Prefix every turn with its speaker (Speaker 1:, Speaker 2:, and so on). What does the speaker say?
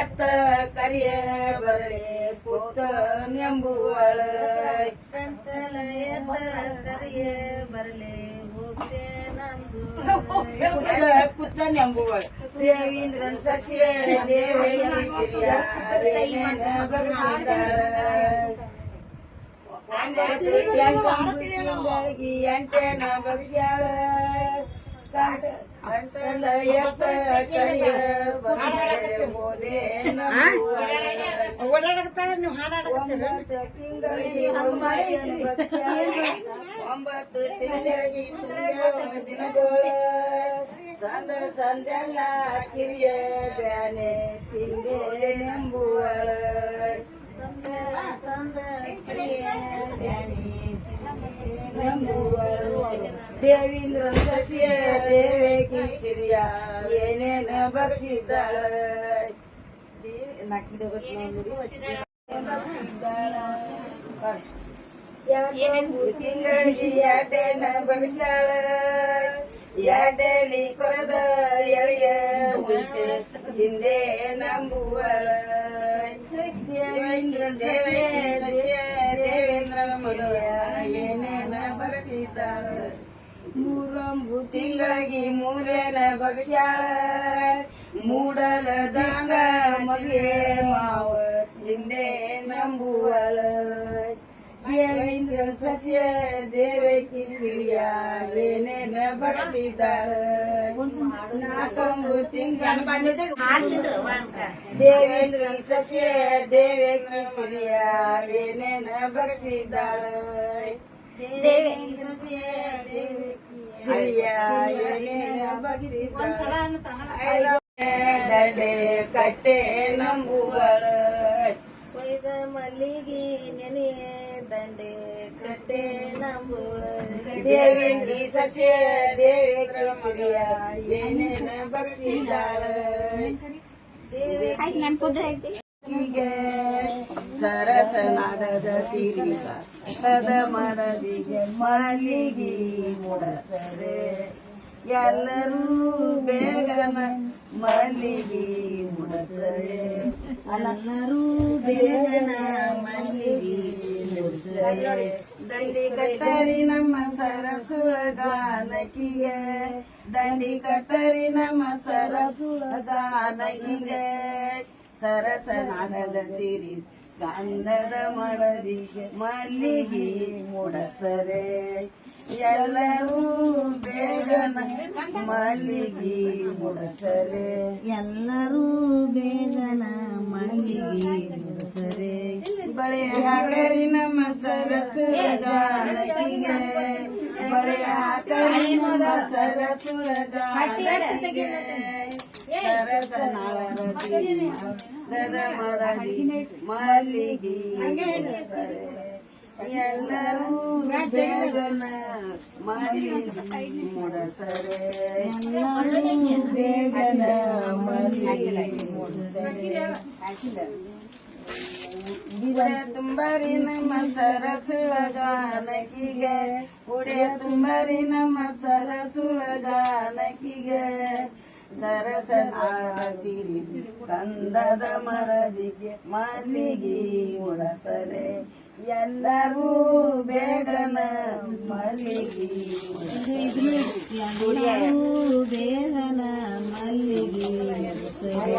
Speaker 1: ಎತ್ತ ಕರಿಯ ಬರಳೆ ಕೂತ ನೆಂಬುವಳ
Speaker 2: ಕಂತಲ ಎತ್ತ ಕರಿಯ ಬರಲೆ ಹೋಗ್ತೆ ನಮ್ದು
Speaker 1: ಕೂತ ನೆಂಬುವಳ ದೇವೀಂದ್ರನ್ ಸಸ್ಯ ದೇವಯ್ಯ ಎಂಟೇನ ಬಗ್ಸ್ಯಾಳ ಕಂತಲ ಎತ್ತ ಕರಿಯ ಹೋದೆ
Speaker 2: ಓಡಾಡಕತ್ತಾರ ನೀವು ಹಾಡಾಡಕತ್ತೀರ
Speaker 1: 9 ತಿಂಗಳಿಗೆ ತುಂಬ್ಯಾವ ದಿನಗಳ ಸಂದೆಲ್ಲ ಕಿರಿಯ ಬ್ಯಾನೆ ತಿಂದೆ ನೆಂಬುವಳ ದೇವೀಂದ್ರ ಸಸ್ಯ ದೇವಕಿ ಸಿರಿಯ ಏನೇನ ಬಗ್ಸಿದ್ದಾಳ ತಿಂಗಳಿಗೆ ಎಡ್ಡೇನ ಬಗ್ಸಾಳ ಎಡ್ಡೇಲಿ ಕೊರದ ಎಳೆಯ ಮುಂಚೆ ಹಿಂದೆ ನಂಬುವಳ ದೇವೇಂದ್ರನ ಮನೆಯ ಏನೇನ ಬಗಸಿದ್ದಾಳ ಮೂರೊಂಬು ತಿಂಗಳಿಗೆ ಮೂರೇನ ಬಗಸ್ಯಾಳ ಮೂಡಲ ದಂಗ ಮದುವೆ ಮಾವ ಹಿಂದೆ ನಂಬುವಳ ದೇವೇಂದ್ರ ಸಸ್ಯ ದೇವಕಿ ಸಿರಿಯ ಏನೇನ ಬಗಸಿದ್ದಾಳ ನಾಲ್ಕೊಂಬು ತಿಂಗಳ ದೇವೇಂದ್ರ ಸಸ್ಯ ದೇವಕಿ ಸಿರಿಯ ಏನೇನ ಬಗಸಿದ್ದಾಳ ದೇವಕಿ ಸಸ್ಯ ಸಿರಿಯ ಏನೇನ ಬಗಸಿದ್ದಾಳ ದಂಡೆ ಕಟ್ಟೆ ನಂಬುವಳ
Speaker 2: ಕೊಯ್ದ ಮಲ್ಲಿಗೆ ನೆನೆ ದಂಡೆ ಕಟ್ಟೆ ನಂಬುಳ
Speaker 1: ದೇವೇಂದ್ರ ಸಸ್ಯ ದೇವೇಂದ್ರ ಸಿರಿಯ ಏನೇನ ಬಗ್ಸಿದ್ದಾಳ ಹೀಗೆ ಸರಸನಾಡದ ತಿರಿಗ ಕದ ಮರದಿಗೆ ಮಲ್ಲಿಗೆ ಮುಡಸರೆ ಎಲ್ಲರೂ ಬೇಗನ ಮಲ್ಲಿಗೆ ಮುಡಸರೆ
Speaker 2: ಎಲ್ಲರೂ ಬೇಗನ ಮಲ್ಲಿಗೆ ಮುಡ್ಸರೆ
Speaker 1: ದಂಡಿ ಕಟ್ಟರಿ ನಮ್ಮ ಸರಸುಳಗಾನಕಿಗೆ ದಂಡಿ ಕಟ್ಟರಿ ನಮ್ಮ ಸರಸುಳಗಾನಕಿಗೆ ಸರಸನಾಡದ ಸಿರಿ ಗಂಧದ ಮರದಿಗೆ ಮಲ್ಲಿಗೆ ಮುಡಸರೆ ಎಲ್ಲರೂ ಬೇಗನ ಮಲ್ಲಿಗೆ ಮುಡಸರೆ
Speaker 2: ಎಲ್ಲರೂ ಬೇಗನ ಮಲ್ಲಿಗೆ ಮುಡ್ಸರೆ
Speaker 1: ಬಳೆ ಹಾಕರಿ ನಮ್ಮ ಸರಸುಳಗಾನಕಿಗೆ ಬಳೆ ಹಾಕರಿ ನಮ್ಮ ಸರಸುಳಗಾನಕಿಗೆ ಸರಸನಾಳದ ಮರದಿ ಮಲ್ಲಿಗೆ ಮುಡಸರೆ ಎಲ್ಲರೂ ಬೇಗನ ಮಲ್ಲಿಗೆ ಮುಡಸರೆ
Speaker 2: ಎಲ್ಲರೂ ಬೇಗನ ಮಲ್ಲಿಗೆ ಮುಡ್ಸರೆ
Speaker 1: ಉಡೆ ತುಂಬರಿ ನಮ್ಮ ಸರಸುಳಗಾನಕಿಗೆ ಉಡೆ ತುಂಬರಿ ನಮ್ಮ ಸರಸುಳಗಾನಕಿಗೆ ಸರಸನಾಳ ಸಿರಿ ಗಂಧದ ಮರದಿಗೆ ಮಲ್ಲಿಗೆ ಮುಡಸರೆ ಎಲ್ಲರೂ ಬೇಗನ ಮಲ್ಲಿಗೆ
Speaker 2: ಎಲ್ಲರೂ ಬೇಗನ ಮಲ್ಲಿಗೆ ಮುಡ್ಸರೆ